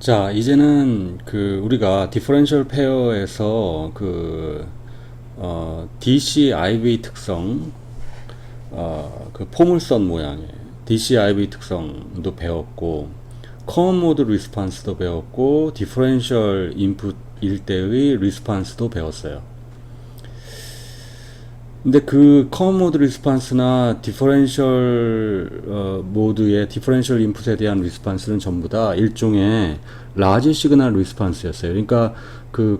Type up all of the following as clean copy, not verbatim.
자, 이제는 우리가 디퍼런셜 페어에서 DCIV 특성, 포물선 모양의 DCIV 특성도 배웠고, 커먼 모드 리스판스도 배웠고, 디퍼런셜 인풋일 때의 리스판스도 배웠어요. 근데 커먼 모드 리스판스나 디퍼런셜 모드의 디퍼런셜 인풋에 대한 리스판스는 전부 다 일종의 라지 시그널 리스판스였어요. 그러니까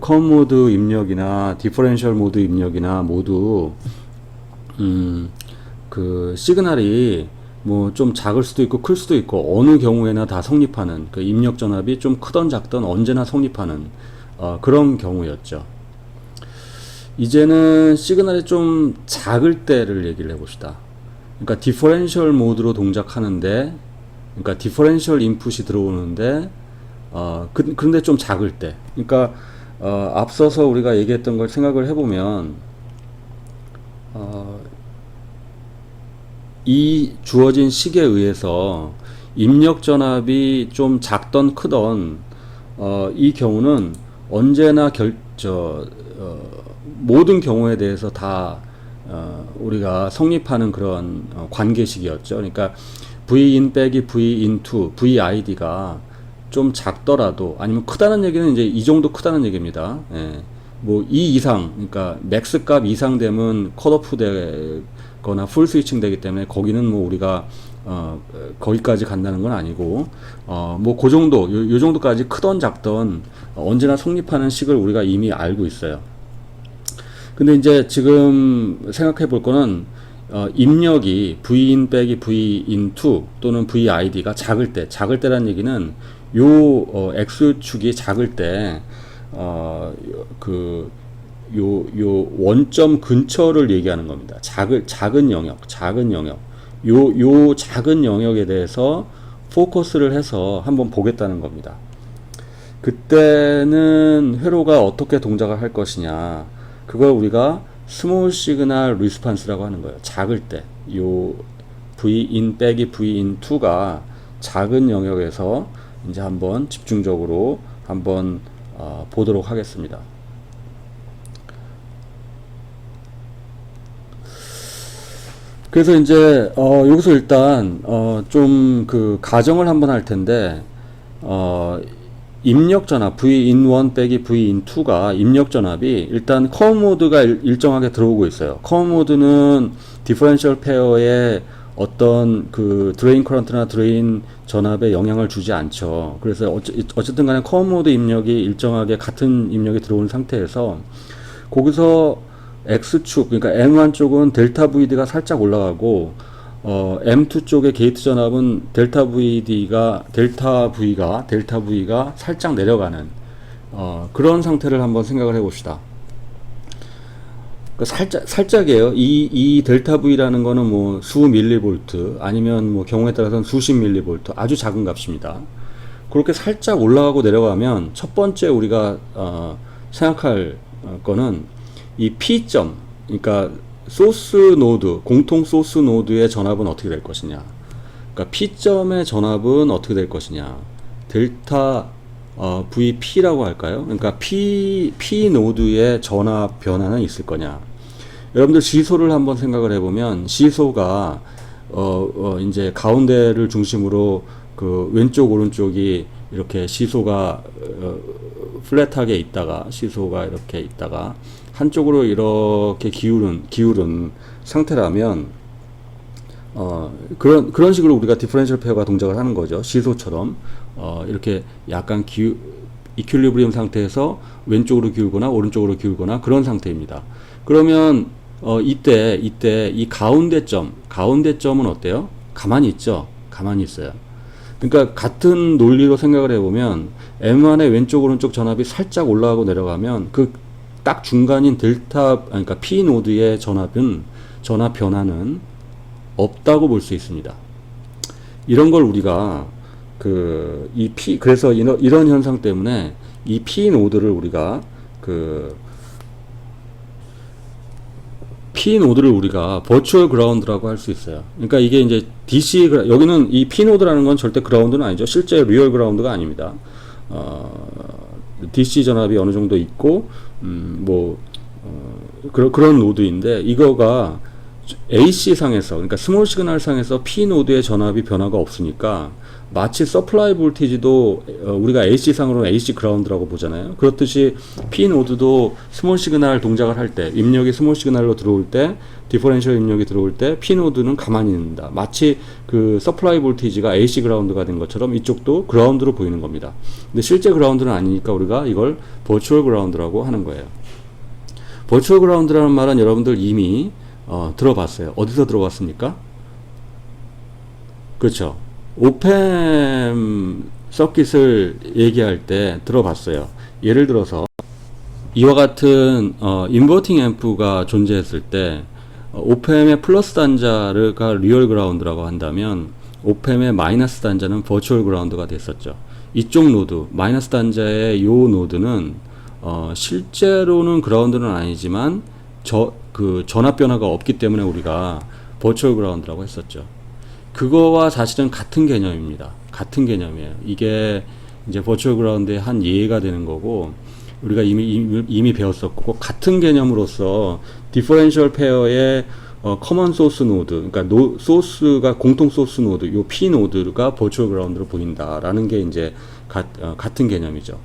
커먼 모드 입력이나 디퍼런셜 모드 입력이나 모두 시그널이 뭐 좀 작을 수도 있고 클 수도 있고 어느 경우에나 다 성립하는 입력 전압이 좀 크던 작던 언제나 성립하는 그런 경우였죠. 이제는 시그널이 좀 작을 때를 얘기를 해봅시다. 그러니까 디퍼런셜 모드로 동작하는데, 그러니까 디퍼런셜 인풋이 들어오는데, 그런데 좀 작을 때. 그러니까 앞서서 우리가 얘기했던 걸 생각을 해보면, 이 주어진 식에 의해서 입력 전압이 좀 작던 크던 이 경우는 언제나 모든 경우에 대해서 다 우리가 성립하는 그런 관계식이었죠. 그러니까 Vin 빼기 Vin2, VID가 좀 작더라도 아니면 크다는 얘기는 이제 이 정도 크다는 얘기입니다. 예. 뭐 이 이상, 그러니까 맥스 값 이상 되면 컷오프 되거나 풀 스위칭 되기 때문에 거기는 뭐 우리가 거기까지 간다는 건 아니고 뭐 그 정도, 요 정도까지 크던 작던 언제나 성립하는 식을 우리가 이미 알고 있어요. 근데 이제 지금 생각해 볼 거는 입력이 Vin 빼기 Vin2 또는 VID가 작을 때라는 얘기는 요 X축이 작을 때 요 원점 근처를 얘기하는 겁니다. 작은 영역. 요 작은 영역에 대해서 포커스를 해서 한번 보겠다는 겁니다. 그때는 회로가 어떻게 동작을 할 것이냐. 그걸 우리가 스몰 시그널 리스판스라고 하는 거예요. 작을 때. 요 Vin 빼기 Vin2가 작은 영역에서 이제 한번 집중적으로 한번 보도록 하겠습니다. 그래서 이제 여기서 일단 좀 가정을 한번 할 텐데 입력 전압 Vin1 빼기 Vin2가 입력 전압이 일단 커먼 모드가 일정하게 들어오고 있어요. 커먼 모드는 디퍼런셜 페어에 어떤 드레인 커런트나 드레인 전압에 영향을 주지 않죠. 그래서 어쨌든 간에 커먼 모드 입력이 일정하게 같은 입력이 들어오는 상태에서 거기서 X축, 그러니까 M1 쪽은 델타 VD가 살짝 올라가고 M2 쪽의 게이트 전압은 델타 V가 살짝 내려가는 그런 상태를 한번 생각을 해봅시다. 살짝이에요. 이 델타 V라는 거는 뭐 수 밀리볼트 아니면 뭐 경우에 따라서는 수십 밀리볼트 아주 작은 값입니다. 그렇게 살짝 올라가고 내려가면 첫 번째 우리가 생각할 거는 이 P점, 그러니까 소스 노드, 공통 소스 노드의 전압은 어떻게 될 것이냐. 그러니까 P점의 전압은 어떻게 될 것이냐. 델타 VP라고 할까요? 그러니까 P 노드의 전압 변화는 있을 거냐. 여러분들 시소를 한번 생각을 해보면 시소가 이제 가운데를 중심으로 왼쪽 오른쪽이 이렇게 시소가 플랫하게 있다가 시소가 이렇게 있다가 한쪽으로 이렇게 기울은 상태라면 그런 식으로 우리가 디퍼런셜 페어가 동작을 하는 거죠. 시소처럼 이렇게 약간 이퀄리브리엄 상태에서 왼쪽으로 기울거나 오른쪽으로 기울거나 그런 상태입니다. 그러면 이때 이 가운데점은 어때요? 가만히 있죠. 가만히 있어요. 그러니까 같은 논리로 생각을 해보면 M1의 왼쪽 오른쪽 전압이 살짝 올라가고 내려가면 딱 중간인 그러니까 P 노드의 전압 변화는 없다고 볼 수 있습니다. 이런 걸 우리가 그래서 이런 현상 때문에 이 P 노드를 우리가 P 노드를 우리가 버추얼 그라운드라고 할 수 있어요. 그러니까 이게 이제 DC 여기는 이 P 노드라는 건 절대 그라운드는 아니죠. 실제 리얼 그라운드가 아닙니다. DC 전압이 어느 정도 있고 그런 노드인데, 이거가 AC 상에서, 그러니까 스몰 시그널 상에서 P 노드의 전압이 변화가 없으니까 마치 서플라이 볼티지도 우리가 AC 상으로는 AC 그라운드라고 보잖아요. 그렇듯이 P 노드도 스몰 시그널 동작을 할 때, 입력이 스몰 시그널로 들어올 때, 디퍼런셜 입력이 들어올 때 P 노드는 가만히 있는다. 마치 그 서플라이 볼티지가 AC 그라운드가 된 것처럼 이쪽도 그라운드로 보이는 겁니다. 근데 실제 그라운드는 아니니까 우리가 이걸 버추얼 그라운드라고 하는 거예요. 버추얼 그라운드라는 말은 여러분들 이미 들어봤어요. 어디서 들어봤습니까? 그렇죠. 오펜 서킷을 얘기할 때 들어봤어요. 예를 들어서 이와 같은 인버팅 앰프가 존재했을 때 오펜의 플러스 단자가 리얼 그라운드라고 한다면 오펜의 마이너스 단자는 버추얼 그라운드가 됐었죠. 이쪽 노드, 마이너스 단자의 요 노드는 실제로는 그라운드는 아니지만 그 전압 변화가 없기 때문에 우리가 버추얼 그라운드라고 했었죠. 그거와 사실은 같은 개념입니다. 같은 개념이에요. 이게 이제 버추얼 그라운드의 한 예가 되는 거고, 우리가 이미 배웠었고, 같은 개념으로서 디퍼런셜 페어의 커먼 소스 노드, 그러니까 소스가 공통 소스 노드, 요 P 노드가 버추얼 그라운드로 보인다라는 게 이제 같은 개념이죠.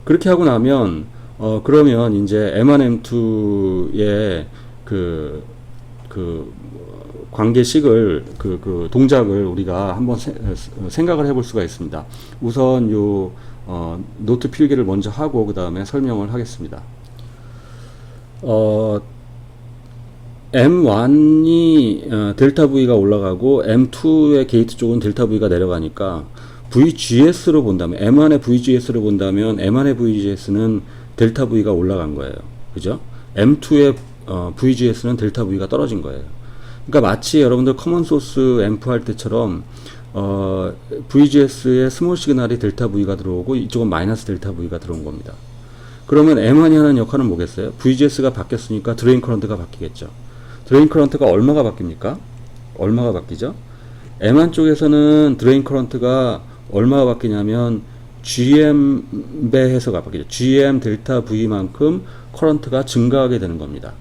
그렇게 하고 나면 그러면 이제 M1, M2의 그 관계식을 그 동작을 우리가 한번 생각을 해볼 수가 있습니다. 우선 요 노트 필기를 먼저 하고 그 다음에 설명을 하겠습니다. M1이 델타 V가 올라가고 M2의 게이트 쪽은 델타 V가 내려가니까 VGS로 본다면, M1의 VGS로 본다면 M1의 VGS는 델타 V가 올라간 거예요. 그죠? M2의 VGS는 델타 V가 떨어진 거예요. 그러니까 마치 여러분들 커먼 소스 앰프 할 때처럼 VGS의 스몰 시그널이 델타 V가 들어오고 이쪽은 마이너스 델타 V가 들어온 겁니다. 그러면 M1이 하는 역할은 뭐겠어요? VGS가 바뀌었으니까 드레인 커런트가 바뀌겠죠. 드레인 커런트가 얼마가 바뀝니까? 얼마가 바뀌죠? M1 쪽에서는 드레인 커런트가 얼마가 바뀌냐면 GM 배해서가 바뀌죠. GM 델타 V만큼 커런트가 증가하게 되는 겁니다.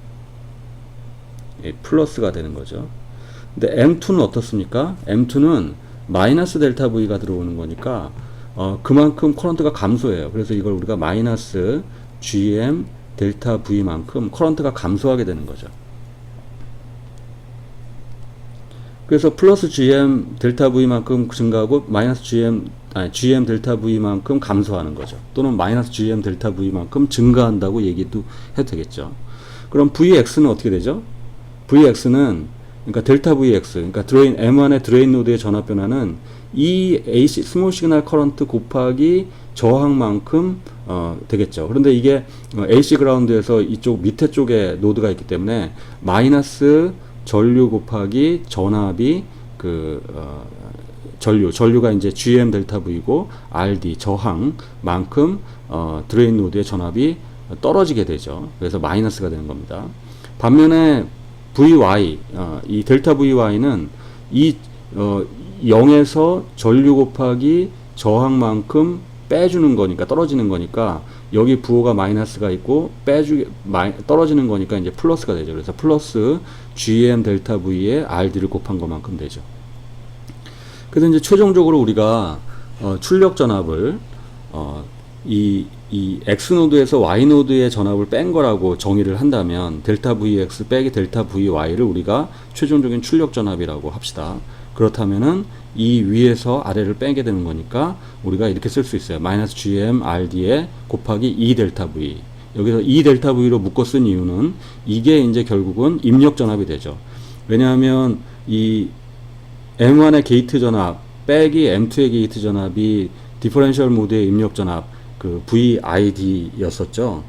플러스가 되는 거죠. 근데 M2는 어떻습니까? M2는 마이너스 델타 V가 들어오는 거니까 그만큼 커런트가 감소해요. 그래서 이걸 우리가 마이너스 GM 델타 V만큼 커런트가 감소하게 되는 거죠. 그래서 플러스 GM 델타 V만큼 증가하고 마이너스 GM 델타 V만큼 감소하는 거죠. 또는 마이너스 GM 델타 V만큼 증가한다고 얘기도 해도 되겠죠. 그럼 VX는 어떻게 되죠? VX는 그러니까 델타 VX, 그러니까 드레인 M1의 드레인 노드의 전압 변화는 이 AC 스몰 시그널 커런트 곱하기 저항만큼 되겠죠. 그런데 이게 AC 그라운드에서 이쪽 밑에 쪽에 노드가 있기 때문에 마이너스 전류 곱하기 전압이 전류가 이제 GM 델타 V고 RD 저항만큼 드레인 노드의 전압이 떨어지게 되죠. 그래서 마이너스가 되는 겁니다. 반면에 VY, 이 델타 VY는 이 0에서 전류 곱하기 저항만큼 빼주는 거니까, 떨어지는 거니까 여기 부호가 마이너스가 있고 떨어지는 거니까 이제 플러스가 되죠. 그래서 플러스 GM 델타 V에 RD를 곱한 것만큼 되죠. 그래서 이제 최종적으로 우리가 출력 전압을 이 X노드에서 Y노드의 전압을 뺀 거라고 정의를 한다면 델타 VX 빼기 델타 VY를 우리가 최종적인 출력 전압이라고 합시다. 그렇다면은 이 위에서 아래를 빼게 되는 거니까 우리가 이렇게 쓸 수 있어요. 마이너스 GM RD에 곱하기 2 델타 V. 여기서 2 델타 V로 묶어 쓴 이유는 이게 이제 결국은 입력 전압이 되죠. 왜냐하면 이 M1의 게이트 전압 빼기 M2의 게이트 전압이 디퍼런셜 모드의 입력 전압 VID였었죠.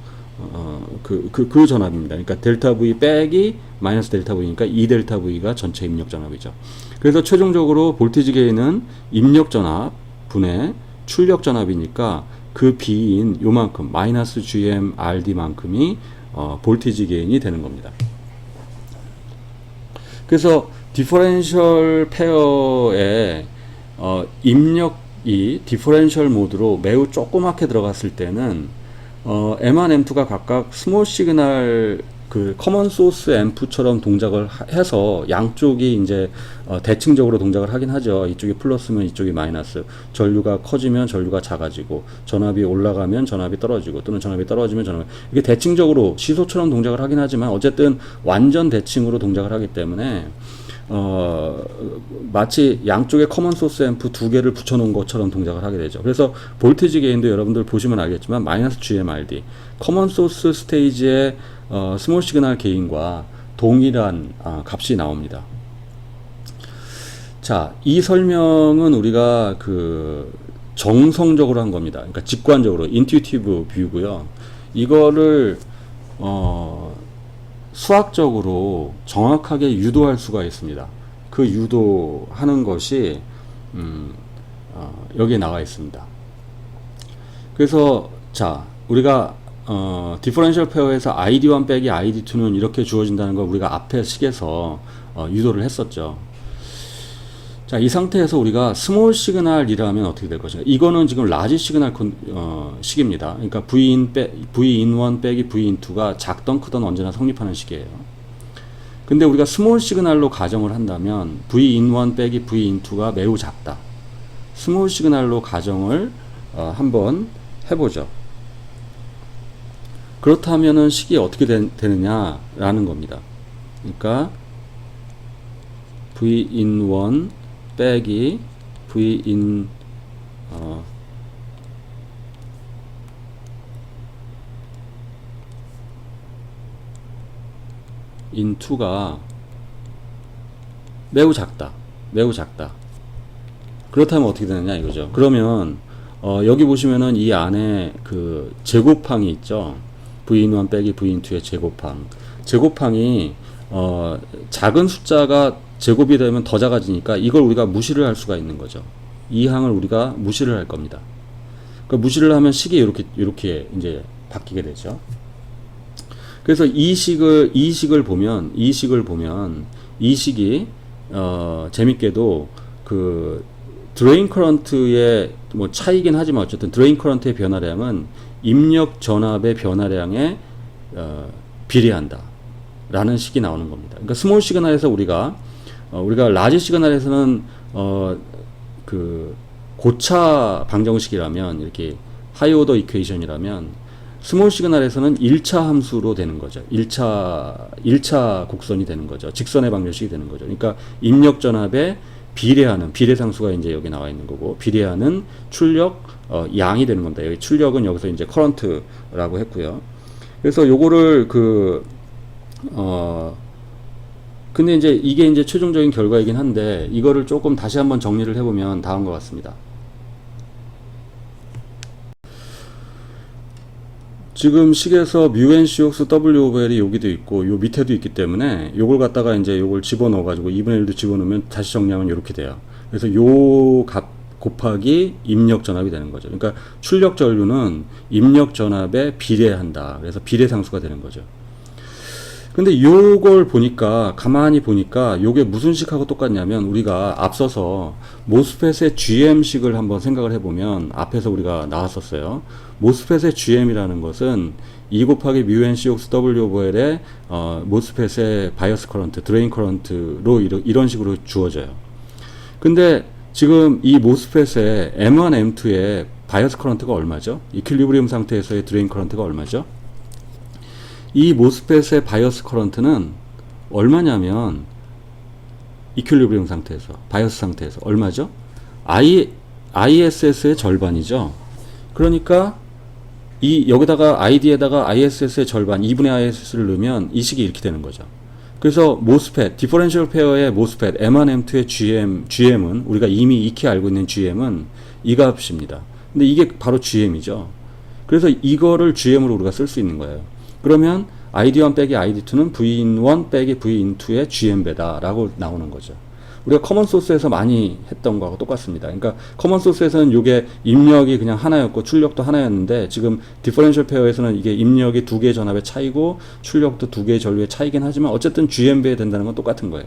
그 전압입니다. 그러니까 델타 V 빼기 마이너스 델타 V니까 2 델타 V가 전체 입력 전압이죠. 그래서 최종적으로 볼티지 게인은 입력 전압 분의 출력 전압이니까 그 B인 요만큼 마이너스 GM RD만큼이 볼티지 게인이 되는 겁니다. 그래서 디퍼런셜 페어의 입력 이 디퍼렌셜 모드로 매우 조그맣게 들어갔을 때는 M1, M2가 각각 스몰 시그널 그 커먼 소스 앰프처럼 동작을 해서 양쪽이 이제 대칭적으로 동작을 하긴 하죠. 이쪽이 플러스면 이쪽이 마이너스. 전류가 커지면 전류가 작아지고, 전압이 올라가면 전압이 떨어지고, 또는 전압이 떨어지면 전압이, 이게 대칭적으로 시소처럼 동작을 하긴 하지만 어쨌든 완전 대칭으로 동작을 하기 때문에 마치 양쪽에 커먼 소스 앰프 두 개를 붙여놓은 것처럼 동작을 하게 되죠. 그래서 볼티지 게인도 여러분들 보시면 알겠지만 마이너스 GMRD, 커먼 소스 스테이지의 스몰 시그널 게인과 동일한 값이 나옵니다. 자, 이 설명은 우리가 그 정성적으로 한 겁니다. 그러니까 직관적으로 인투이티브 뷰고요. 이거를 수학적으로 정확하게 유도할 수가 있습니다. 그 유도하는 것이 여기에 나와 있습니다. 그래서 자, 우리가 디퍼런셜 페어에서 ID1 빼기 ID2는 이렇게 주어진다는 걸 우리가 앞에 식에서 유도를 했었죠. 자, 이 상태에서 우리가 스몰 시그널이라면 어떻게 될 것인가? 이거는 지금 라지 시그널 식입니다. 그러니까 V1 빼기 V2가 작던 크던 언제나 성립하는 식이에요. 근데 우리가 스몰 시그널로 가정을 한다면 V1 빼기 V2가 매우 작다. 스몰 시그널로 가정을 한번 해보죠. 그렇다면은 식이 어떻게 되느냐라는 겁니다. 그러니까 V1 빼기 V in2가 매우 작다. 매우 작다. 그렇다면 어떻게 되느냐 이거죠. 그러면 여기 보시면은 이 안에 그 제곱항이 있죠. V1 빼기 V2의 제곱항. 제곱항이 작은 숫자가 제곱이 되면 더 작아지니까 이걸 우리가 무시를 할 수가 있는 거죠. 이 항을 우리가 무시를 할 겁니다. 그 무시를 하면 식이 이렇게 이제 바뀌게 되죠. 그래서 이 식을 보면 이 식이 재밌게도 그 드레인 커런트의 뭐 차이긴 하지만 어쨌든 드레인 커런트의 변화량은 입력 전압의 변화량에 비례한다 라는 식이 나오는 겁니다. 그러니까 스몰 시그널에서 우리가 라지 시그널에서는 그 고차 방정식이라면 이렇게 하이 오더 이퀘이션이라면 스몰 시그널에서는 1차 함수로 되는 거죠. 1차 곡선이 되는 거죠. 직선의 방정식이 되는 거죠. 그러니까 입력 전압에 비례하는 비례상수가 이제 여기 나와 있는 거고, 비례하는 출력 양이 되는 겁니다. 여기 출력은 여기서 이제 커런트라고 했고요. 그래서 요거를 근데 이제 이게 이제 최종적인 결과이긴 한데 이거를 조금 다시 한번 정리를 해보면 다음과 같습니다. 지금 식에서 μNCox WOVL이 여기도 있고 요 밑에도 있기 때문에 요걸 갖다가 이제 요걸 집어넣어 가지고 2분의 1도 집어넣으면 다시 정리하면 이렇게 돼요. 그래서 요 값 곱하기 입력 전압이 되는 거죠. 그러니까 출력 전류는 입력 전압에 비례한다. 그래서 비례상수가 되는 거죠. 근데 요걸 보니까 가만히 보니까 요게 무슨 식하고 똑같냐면 우리가 앞서서 모스펫의 GM식을 한번 생각을 해보면 앞에서 우리가 나왔었어요. 모스펫의 GM이라는 것은 2 곱하기 μNCox WOVL의 모스펫의 바이어스 커런트, 드레인 커런트로 이런 식으로 주어져요. 근데 지금 이 모스펫의 M1, M2의 바이어스 커런트가 얼마죠? 이퀄리브리움 상태에서의 드레인 커런트가 얼마죠? 이 모스펫의 바이어스 커런트는 얼마냐면 이퀄리브리움 상태에서 바이어스 상태에서 얼마죠? ISS의 절반이죠. 그러니까 여기다가 ID에다가 ISS의 절반 2분의 ISS를 넣으면 이 식이 이렇게 되는 거죠. 그래서 모스펫, 디퍼런셜 페어의 모스펫 M1, M2의 GM은 우리가 이미 익히 알고 있는 GM은 이 값입니다. 근데 이게 바로 GM이죠. 그래서 이거를 GM으로 우리가 쓸 수 있는 거예요. 그러면 ID1 빼기 ID2는 V1 빼기 V2의 GM배다 라고 나오는 거죠. 우리가 커먼 소스에서 많이 했던 거하고 똑같습니다. 그러니까 커먼 소스에서는 이게 입력이 그냥 하나였고 출력도 하나였는데 지금 디퍼런셜 페어에서는 이게 입력이 두 개의 전압의 차이고 출력도 두 개의 전류의 차이긴 하지만 어쨌든 GM배에 된다는 건 똑같은 거예요.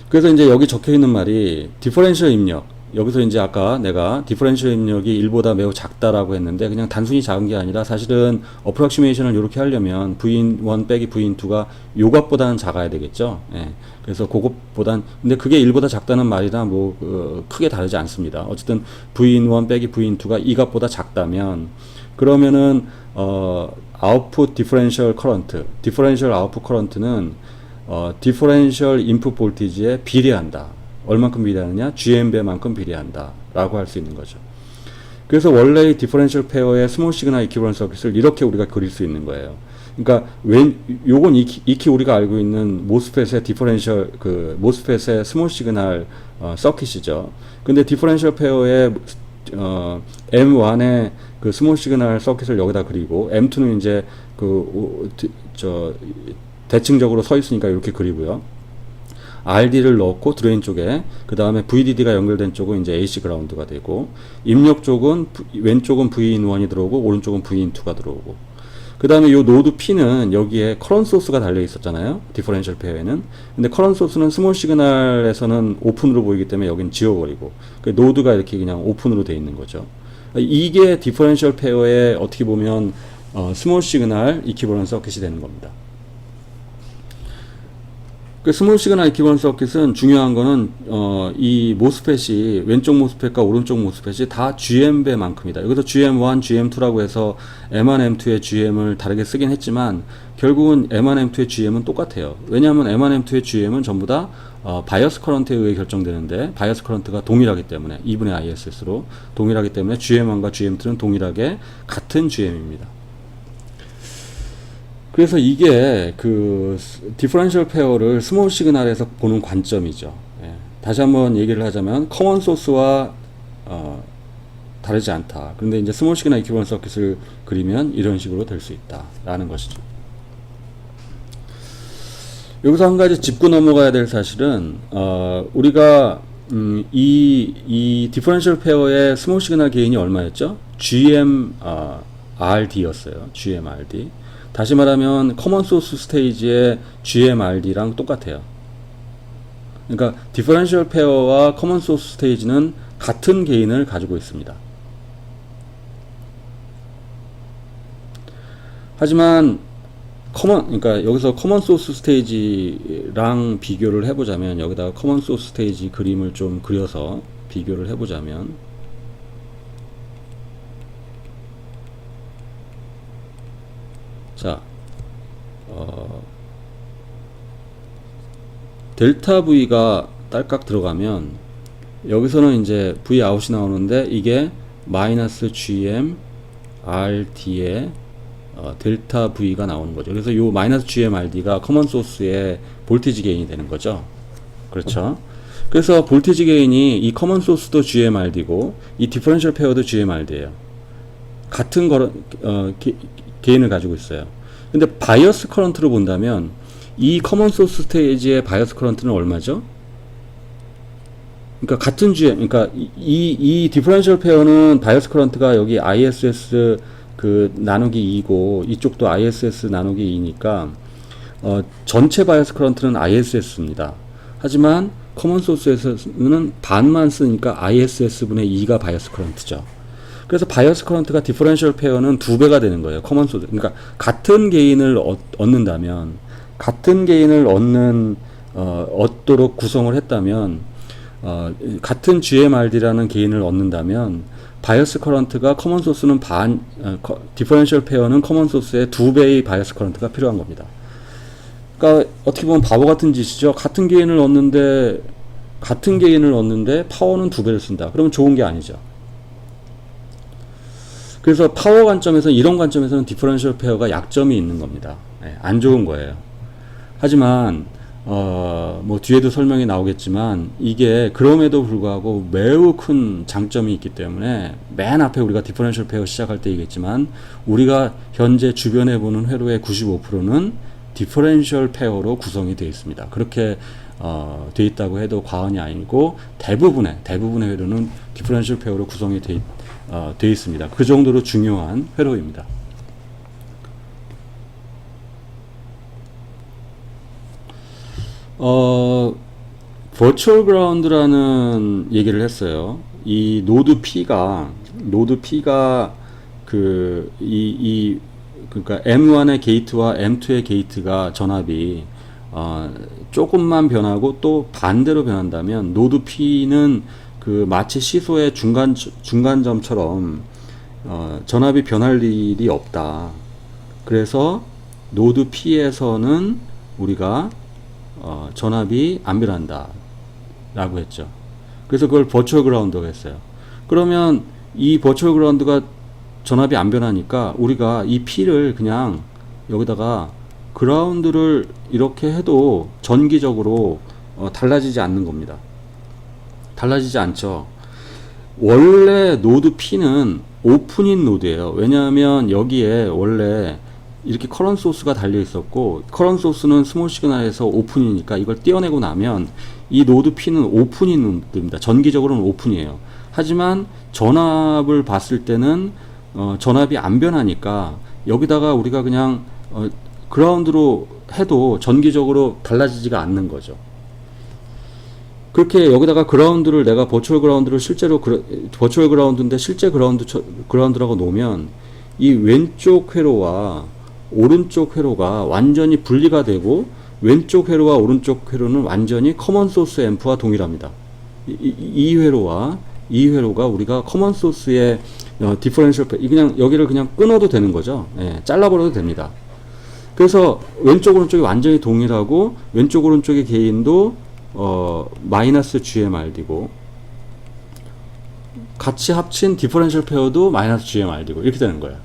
그래서 이제 여기 적혀 있는 말이 디퍼런셜 입력. 여기서 이제 아까 내가 디퍼런셜 입력이 1보다 매우 작다라고 했는데 그냥 단순히 작은 게 아니라 사실은 어프락시메이션을 이렇게 하려면 Vin1 빼기 Vin2가 요 값보다는 작아야 되겠죠. 예. 그래서 그것보단 근데 그게 1보다 작다는 말이나 뭐 크게 다르지 않습니다. 어쨌든 Vin1 빼기 Vin2가 이 값보다 작다면 그러면은 아웃풋 디퍼런셜 커런트, 디퍼런셜 아웃풋 커런트는 디퍼런셜 인풋 볼티지에 비례한다. 얼만큼 비례하느냐? GM배만큼 비례한다. 라고 할 수 있는 거죠. 그래서 원래 이 디퍼런셜 페어의 스몰 시그널 이퀴버런스 서킷을 이렇게 우리가 그릴 수 있는 거예요. 그러니까 요건 익히 우리가 알고 있는 모스펫의 디퍼런셜 모스펫의 스몰 시그널 서킷이죠. 근데 디퍼런셜 페어의 M1의 그 스몰 시그널 서킷을 여기다 그리고 M2는 이제 대칭적으로 서 있으니까 이렇게 그리고요. RD를 넣고 드레인 쪽에 그 다음에 VDD가 연결된 쪽은 이제 AC 그라운드가 되고 입력 쪽은 왼쪽은 Vin1이 들어오고 오른쪽은 Vin2가 들어오고 그 다음에 요 노드 P는 여기에 커런트 소스가 달려 있었잖아요. 디퍼런셜 페어에는. 근데 커런트 소스는 스몰 시그널에서는 오픈으로 보이기 때문에 여기는 지워버리고 그 노드가 이렇게 그냥 오픈으로 돼 있는 거죠. 이게 디퍼런셜 페어의 어떻게 보면 스몰 시그널 이퀴버런스 서킷이 되는 겁니다. 그 스몰 시그널 이퀴버런스 서킷은 중요한 거는 이 모스펫이 왼쪽 모스펫과 오른쪽 모스펫이 다 GM배만큼이다. 여기서 GM1, GM2라고 해서 M1, M2의 GM을 다르게 쓰긴 했지만 결국은 M1, M2의 GM은 똑같아요. 왜냐하면 M1, M2의 GM은 전부 다 바이어스 커런트에 의해 결정되는데 바이어스 커런트가 동일하기 때문에 2분의 ISS로 동일하기 때문에 GM1과 GM2는 동일하게 같은 GM입니다. 그래서 이게 그 디퍼런셜 페어를 스몰 시그널에서 보는 관점이죠. 예. 다시 한번 얘기를 하자면 커먼 소스와 다르지 않다. 그런데 이제 스몰 시그널 이퀴버런스 서킷을 그리면 이런 식으로 될 수 있다라는 것이죠. 여기서 한 가지 짚고 넘어가야 될 사실은 우리가 이 디퍼런셜 페어의 스몰 시그널 게인이 얼마였죠? GMRD였어요. GMRD. 다시 말하면 커먼 소스 스테이지의 GMRD랑 똑같아요. 그러니까 디퍼런셜 페어와 커먼 소스 스테이지는 같은 게인을 가지고 있습니다. 하지만 그러니까 여기서 커먼 소스 스테이지랑 비교를 해보자면 여기다가 커먼 소스 스테이지 그림을 좀 그려서 비교를 해보자면 자, 델타 V가 딸깍 들어가면 여기서는 이제 V 아웃이 나오는데 이게 마이너스 GM RD에 델타 V가 나오는 거죠. 그래서 이 마이너스 GM RD가 커먼 소스의 볼티지 게인이 되는 거죠. 그렇죠. 그래서 볼티지 게인이 이 커먼 소스도 GMRD고 이 디퍼런셜 페어도 GMRD예요. 같은 게인을 가지고 있어요. 근데 바이어스 커런트로 본다면 이 커먼 소스 스테이지의 바이어스 커런트는 얼마죠? 그러니까 같은 GM, 그러니까 이 디퍼런셜 페어는 바이어스 커런트가 여기 ISS 나누기 2고 이쪽도 ISS 나누기 2니까 전체 바이어스 커런트는 ISS입니다. 하지만 커먼 소스에서는 반만 쓰니까 ISS분의 2가 바이어스 커런트죠. 그래서 바이어스 커런트가 디퍼런셜 페어는 2배가 되는 거예요. 커먼 소스. 그러니까 같은 게인을 얻는다면 같은 게인을 얻도록 구성을 했다면 같은 GMRD라는 게인을 얻는다면 바이어스 커런트가 커먼 소스는 디퍼런셜 페어는 커먼 소스의 2배의 바이어스 커런트가 필요한 겁니다. 그러니까 어떻게 보면 바보 같은 짓이죠. 같은 게인을 얻는데 파워는 2배를 쓴다. 그러면 좋은 게 아니죠. 그래서 파워 관점에서 이런 관점에서는 디퍼런셜 페어가 약점이 있는 겁니다. 안 좋은 거예요. 하지만 뭐 뒤에도 설명이 나오겠지만 이게 그럼에도 불구하고 매우 큰 장점이 있기 때문에 맨 앞에 우리가 디퍼런셜 페어 시작할 때 얘기했지만 우리가 현재 주변에 보는 회로의 95%는 디퍼런셜 페어로 구성이 되어 있습니다. 그렇게 되어 있다고 해도 과언이 아니고 대부분의 회로는 디퍼런셜 페어로 구성이 되어 있습니다. 그 정도로 중요한 회로입니다. 버추얼 그라운드라는 얘기를 했어요. 이 노드 P가 그러니까 M1의 게이트와 M2의 게이트가 전압이 조금만 변하고 또 반대로 변한다면 노드 P는 그 마치 시소의 중간점처럼 전압이 변할 일이 없다. 그래서 노드 P에서는 우리가 전압이 안 변한다 라고 했죠. 그래서 그걸 버추얼 그라운드라고 했어요. 그러면 이 버추얼 그라운드가 전압이 안 변하니까 우리가 이 P를 그냥 여기다가 그라운드를 이렇게 해도 전기적으로 달라지지 않는 겁니다. 달라지지 않죠. 원래 노드 P는 오픈인 노드예요. 왜냐하면 여기에 원래 이렇게 커런트 소스가 달려 있었고, 커런트 소스는 스몰 시그널에서 오픈이니까 이걸 떼어내고 나면 이 노드 P는 오픈인 노드입니다. 전기적으로는 오픈이에요. 하지만 전압을 봤을 때는 전압이 안 변하니까 여기다가 우리가 그냥 그라운드로 해도 전기적으로 달라지지가 않는 거죠. 그렇게 여기다가 그라운드를 내가 버추얼 그라운드를 실제로 버추얼 그라운드인데 실제 그라운드라고 놓으면 이 왼쪽 회로와 오른쪽 회로가 완전히 분리가 되고 왼쪽 회로와 오른쪽 회로는 완전히 커먼 소스 앰프와 동일합니다. 이 회로와 이 회로가 우리가 커먼 소스의 디퍼런셜 그냥 여기를 그냥 끊어도 되는 거죠. 예, 잘라버려도 됩니다. 그래서 왼쪽 오른쪽이 완전히 동일하고 왼쪽 오른쪽의 게인도 마이너스 GMRD고 같이 합친 디퍼런셜 페어도 마이너스 GMRD고 이렇게 되는 거예요.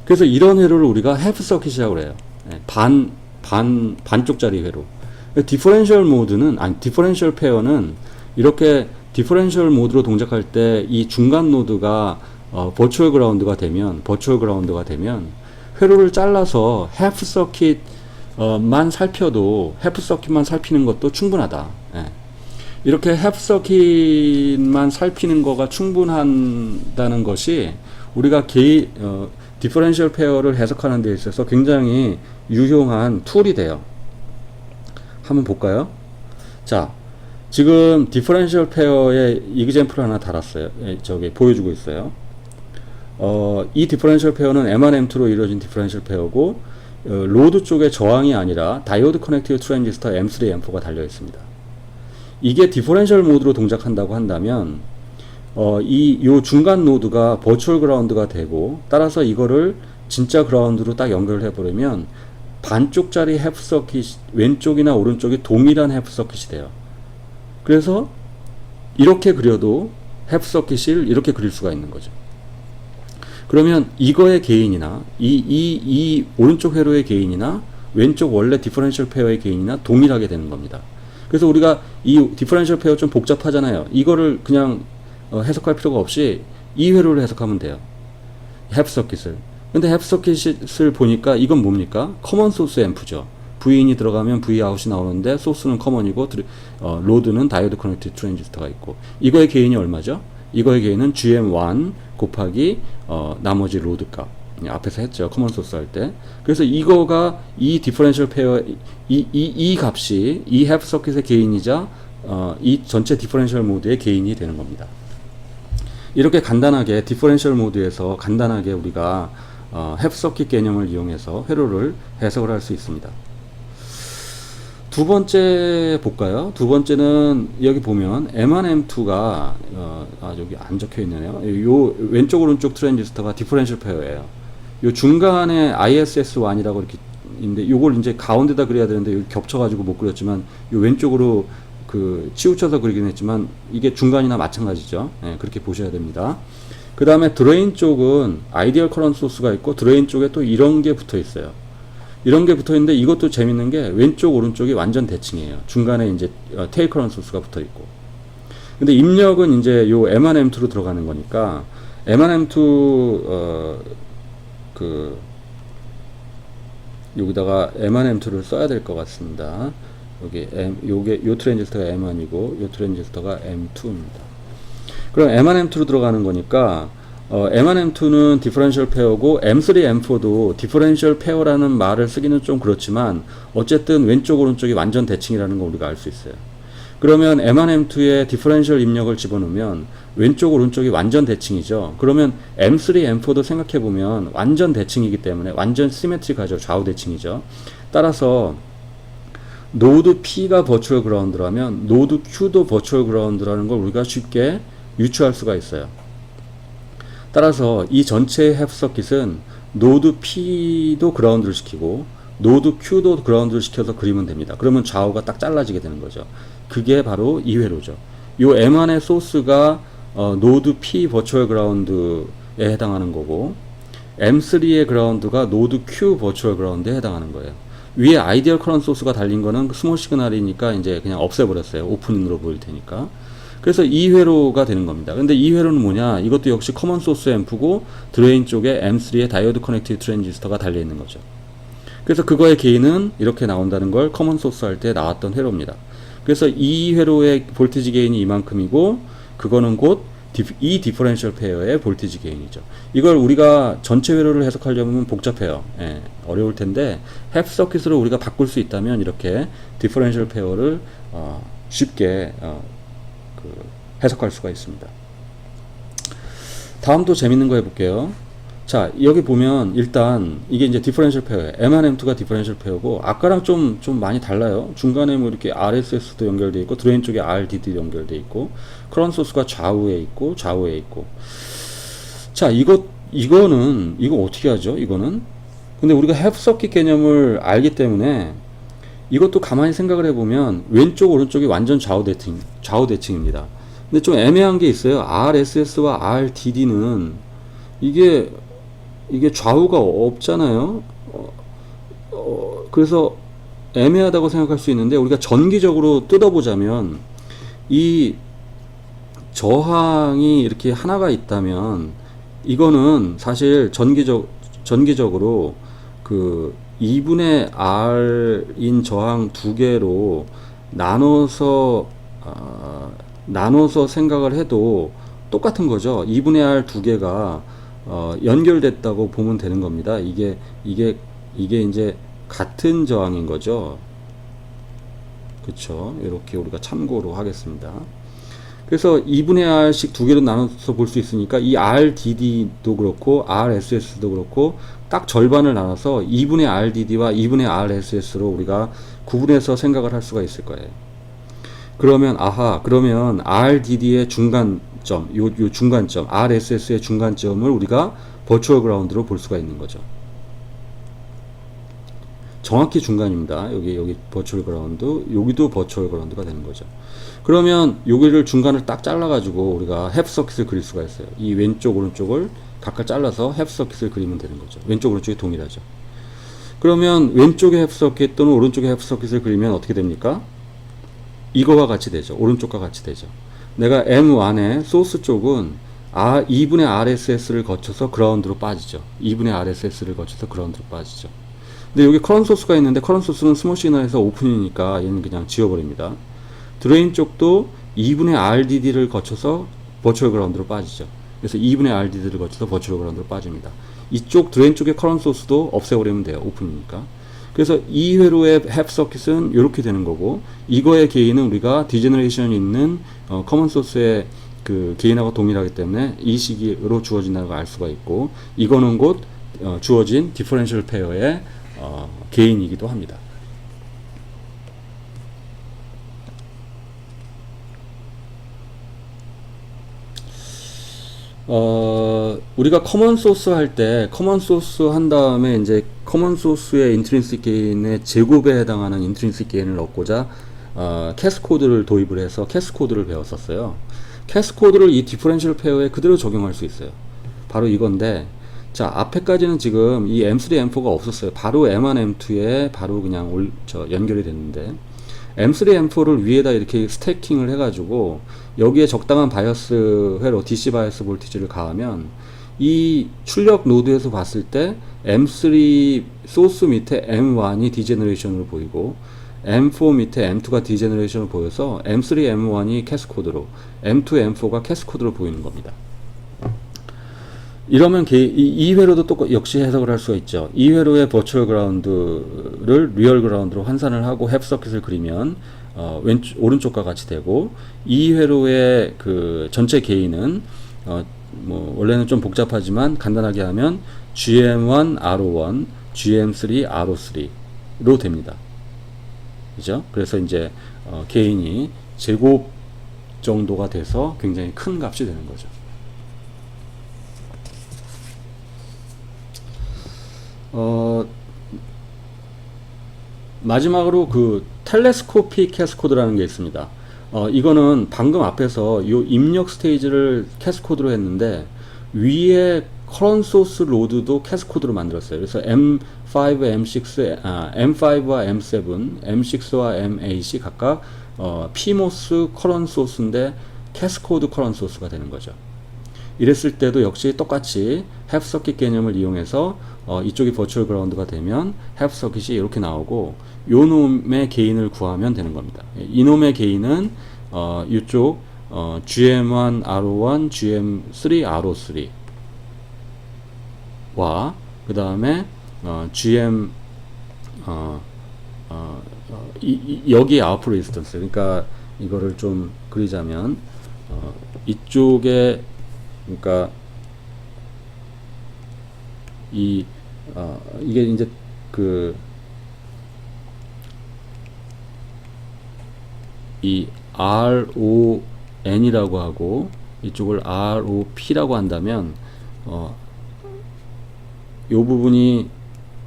그래서 이런 회로를 우리가 해프 서킷이라고 해요. 반쪽짜리 회로. 디퍼런셜 모드는, 디퍼런셜 페어는 이렇게 디퍼런셜 모드로 동작할 때 이 중간 노드가 버추얼 그라운드가 되면 회로를 잘라서 해프 서킷만 살펴도 해프 서킷만 살피는 것도 충분하다. 예. 이렇게 해프 서킷만 살피는 거가 충분하다는 것이 우리가 디퍼런셜 페어를 해석하는 데 있어서 굉장히 유용한 툴이 돼요. 한번 볼까요? 자, 지금 디퍼런셜 페어의 이그젬플 하나 달았어요. 저기 보여주고 있어요. 이 디퍼런셜 페어는 M1, M2로 이루어진 디퍼런셜 페어고 로드 쪽에 저항이 아니라 다이오드 커넥티드 트랜지스터 M3, M4가 달려 있습니다. 이게 디퍼런셜 모드로 동작한다고 한다면 요 중간 노드가 버추얼 그라운드가 되고, 따라서 이거를 진짜 그라운드로 딱 연결을 해버리면 반쪽짜리 해프 서킷, 왼쪽이나 오른쪽이 동일한 해프 서킷이 돼요. 그래서 이렇게 그려도 해프 서킷을 이렇게 그릴 수가 있는 거죠. 그러면 이거의 게인이나 이 오른쪽 회로의 게인이나 왼쪽 원래 디퍼런셜 페어의 게인이나 동일하게 되는 겁니다. 그래서 우리가 이 디퍼런셜 페어 좀 복잡하잖아요. 이거를 그냥 해석할 필요가 없이 이 회로를 해석하면 돼요. 해프 서킷을. 근데 해프 서킷을 보니까 이건 뭡니까? 커먼 소스 앰프죠. V인이 들어가면 Vout이 나오는데 소스는 커먼이고 로드는 다이오드 커넥티드 트랜지스터가 있고, 이거의 게인이 얼마죠? 이거의 게인은 GM1 곱하기 나머지 로드 값. 앞에서 했죠. 커먼 소스 할 때. 그래서 이거가 이 디퍼런셜 페어 이 값이 이 해프 서킷의 게인이자 이 전체 디퍼런셜 모드의 게인이 되는 겁니다. 이렇게 간단하게 디퍼런셜 모드에서 간단하게 우리가 해프 서킷 개념을 이용해서 회로를 해석을 할 수 있습니다. 두 번째 볼까요? 두 번째는 여기 보면 M1, M2가 여기 안 적혀 있네요. 요 왼쪽 오른쪽 트랜지스터가 디퍼런셜 페어예요. 요 중간에 ISS1이라고 이렇게 있는데 요걸 이제 가운데다 그려야 되는데 여기 겹쳐가지고 못 그렸지만 요 왼쪽으로 치우쳐서 그리긴 했지만 이게 중간이나 마찬가지죠. 네, 그렇게 보셔야 됩니다. 그 다음에 드레인 쪽은 아이디얼 커런트 소스가 있고 드레인 쪽에 또 이런 게 붙어 있어요. 이런 게 붙어 있는데 이것도 재밌는 게 왼쪽 오른쪽이 완전 대칭이에요. 중간에 이제 테일 커런트 소스가 붙어 있고. 근데 입력은 이제 요 M1, M2로 들어가는 거니까 M1, M2 여기다가 M1, M2를 써야 될 것 같습니다. 요 트랜지스터가 M1이고 요 트랜지스터가 M2입니다. 그럼 M1, M2로 들어가는 거니까 M1, M2는 디퍼런셜 페어고 M3, M4도 디퍼런셜 페어라는 말을 쓰기는 좀 그렇지만 어쨌든 왼쪽 오른쪽이 완전 대칭이라는 거 우리가 알 수 있어요. 그러면 M1, M2에 디퍼런셜 입력을 집어넣으면 왼쪽 오른쪽이 완전 대칭이죠. 그러면 M3, M4도 생각해보면 완전 대칭이기 때문에 완전 시메트릭하죠. 좌우 대칭이죠. 따라서 노드 P가 버추얼 그라운드라면 노드 Q도 버추얼 그라운드라는 걸 우리가 쉽게 유추할 수가 있어요. 따라서 이 전체의 햅 서킷은 노드 P도 그라운드를 시키고 노드 Q도 그라운드를 시켜서 그리면 됩니다. 그러면 좌우가 딱 잘라지게 되는 거죠. 그게 바로 2회로죠. 요 M1의 소스가 노드 P 버추얼 그라운드에 해당하는 거고 M3의 그라운드가 노드 Q 버추얼 그라운드에 해당하는 거예요. 위에 아이디얼 커런트 소스가 달린 거는 스몰 시그널이니까 이제 그냥 없애버렸어요. 오픈으로 보일 테니까. 그래서 2회로가 되는 겁니다. 근데 2회로는 뭐냐? 이것도 역시 커먼 소스 앰프고 드레인 쪽에 M3의 다이오드 커넥티드 트랜지스터가 달려 있는 거죠. 그래서 그거의 게인은 이렇게 나온다는 걸 커먼 소스 할 때 나왔던 회로입니다. 그래서 이 회로의 볼티지 게인이 이만큼이고 그거는 곧 이 디퍼런셜 페어의 볼티지 게인이죠. 이걸 우리가 전체 회로를 해석하려면 복잡해요. 예, 어려울 텐데 햅 서킷으로 우리가 바꿀 수 있다면 이렇게 디퍼런셜 페어를 쉽게 해석할 수가 있습니다. 다음 또 재밌는 거 해볼게요. 자, 여기 보면 일단 이게 이제 디퍼런셜 페어예요. M1, M2가 디퍼런셜 페어고 아까랑 좀 많이 달라요. 중간에 뭐 이렇게 RSS도 연결되어 있고 드레인 쪽에 RDD 연결되어 있고 커런트 소스가 좌우에 있고 좌우에 있고. 자, 이거는 이거 어떻게 하죠? 이거는 근데 우리가 햅 서킷 개념을 알기 때문에 이것도 가만히 생각을 해보면 왼쪽 오른쪽이 완전 좌우 대칭입니다. 근데 좀 애매한 게 있어요. RSS와 RDD는 이게 좌우가 없잖아요. 그래서 애매하다고 생각할 수 있는데 우리가 전기적으로 뜯어보자면 이 저항이 이렇게 하나가 있다면 이거는 사실 전기적으로 그 2분의 R인 저항 두 개로 나눠서 생각을 해도 똑같은 거죠. 2분의 R 두 개가 연결됐다고 보면 되는 겁니다. 이게 이제 같은 저항인 거죠. 그쵸? 이렇게 우리가 참고로 하겠습니다. 그래서 2분의 R씩 두 개로 나눠서 볼 수 있으니까 이 RDD도 그렇고 RSS도 그렇고 딱 절반을 나눠서 2분의 RDD와 2분의 RSS로 우리가 구분해서 생각을 할 수가 있을 거예요. 그러면 RDD의 중간점, 요 중간점, RSS의 중간점을 우리가 버추얼 그라운드로 볼 수가 있는 거죠. 정확히 중간입니다. 여기 버추얼 그라운드, 여기도 버추얼 그라운드가 되는 거죠. 그러면 여기를 중간을 딱 잘라가지고 우리가 햅 서킷을 그릴 수가 있어요. 이 왼쪽 오른쪽을 각각 잘라서 햅 서킷을 그리면 되는 거죠. 왼쪽 오른쪽이 동일하죠. 그러면 왼쪽의 햅 서킷 또는 오른쪽의 햅 서킷을 그리면 어떻게 됩니까? 이거와 같이 되죠. 오른쪽과 같이 되죠. 내가 M1의 소스 쪽은 2분의 RSS를 거쳐서 그라운드로 빠지죠. 2분의 RSS를 거쳐서 그라운드로 빠지죠. 근데 여기 커런트 소스가 있는데 커런트 소스는 스몰 시그널에서 오픈이니까 얘는 그냥 지워버립니다. 드레인 쪽도 2분의 RDD를 거쳐서 버추얼 그라운드로 빠지죠. 그래서 2분의 RDD를 거쳐서 버추얼 그라운드로 빠집니다. 이쪽 드레인 쪽의 커런트 소스도 없애버리면 돼요. 오픈이니까. 그래서 이 회로의 햅 서킷은 이렇게 되는 거고 이거의 게인은 우리가 디제너레이션이 있는 커먼 소스의 그 게인하고 동일하기 때문에 이 식으로 주어진다는 걸 알 수가 있고 이거는 곧 주어진 디퍼런셜 페어의 게인이기도 합니다. 우리가 커먼 소스 할 때 커먼 소스 한 다음에 이제 커먼 소스의 인트린식 게인의 제곱에 해당하는 인트린식 게인을 얻고자 캐스코드를 도입을 해서 캐스코드를 배웠었어요. 캐스코드를 이 디퍼런셜 페어에 그대로 적용할 수 있어요. 바로 이건데 자 앞에까지는 지금 이 M3, M4가 없었어요. 바로 M1, M2에 바로 그냥 연결이 됐는데 M3, M4를 위에다 이렇게 스태킹을 해가지고 여기에 적당한 바이어스 회로 DC 바이어스 볼티지를 가하면 이 출력 노드에서 봤을 때 M3 소스 밑에 M1이 디제너레이션으로 보이고 M4 밑에 M2가 디제너레이션으로 보여서 M3, M1이 캐스코드로 M2, M4가 캐스코드로 보이는 겁니다. 이러면 이 회로도 또 역시 해석을 할 수가 있죠. 이 회로의 버추얼 그라운드를 리얼 그라운드로 환산을 하고 햅 서킷을 그리면 오른쪽과 같이 되고, 이 회로의 그 전체 게인은 뭐 원래는 좀 복잡하지만 간단하게 하면 GM1 R01, GM3 R03로 됩니다. 그죠? 그래서 이제 게인이 제곱 정도가 돼서 굉장히 큰 값이 되는 거죠. 마지막으로 그 텔레스코픽 캐스코드라는 게 있습니다. 이거는 방금 앞에서 요 입력 스테이지를 캐스코드로 했는데, 위에 커런 소스 로드도 캐스코드로 만들었어요. 그래서 M5, M6, M5와 M7, M6와 M8이 각각 PMOS 커런 소스인데 캐스코드 커런 소스가 되는 거죠. 이랬을 때도 역시 똑같이 햅 서킷 개념을 이용해서 이쪽이 버추얼 그라운드가 되면 햅 서킷이 이렇게 나오고, 요 놈의 게인을 구하면 되는 겁니다. 이놈의 게인은 이쪽 GM1 R01, GM3 R03와 그 다음에 GM 여기 아웃풋 레지스턴스, 그러니까 이거를 좀 그리자면 이쪽에, 그러니까 이게 이제 이 RON이라고 하고 이쪽을 ROP라고 한다면 요 부분이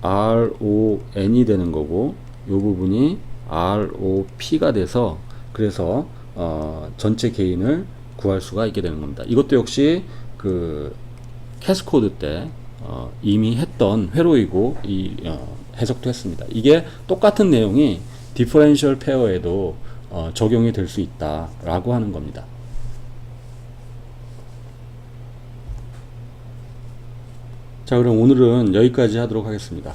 RON이 되는 거고 요 부분이 ROP가 돼서, 그래서 전체 게인을 구할 수가 있게 되는 겁니다. 이것도 역시 그 캐스코드 때 이미 했던 회로이고 해석도 했습니다. 이게 똑같은 내용이 디퍼런셜 페어에도 적용이 될 수 있다라고 하는 겁니다. 자, 그럼 오늘은 여기까지 하도록 하겠습니다.